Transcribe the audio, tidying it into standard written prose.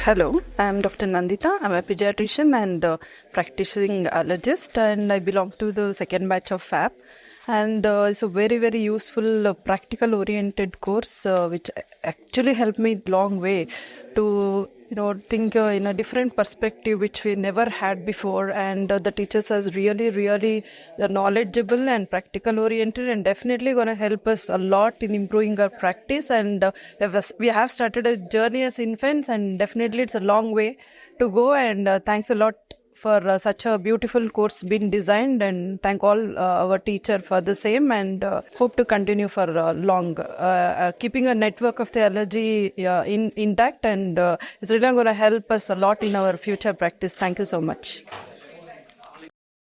Hello, I'm Dr. Nanditha. I'm a pediatrician and practicing allergist, and I belong to the second batch of FAAP. And it's a very, very useful, practical-oriented course, which actually helped me long way to think in a different perspective, which we never had before. And the teachers are really, really knowledgeable and practical-oriented, and definitely going to help us a lot in improving our practice. And we have started a journey as infants, and definitely it's a long way to go. And thanks a lot for such a beautiful course being designed, and thank all our teacher for the same, and hope to continue for long, keeping a network of the allergy intact, and it's really going to help us a lot in our future practice. Thank you so much.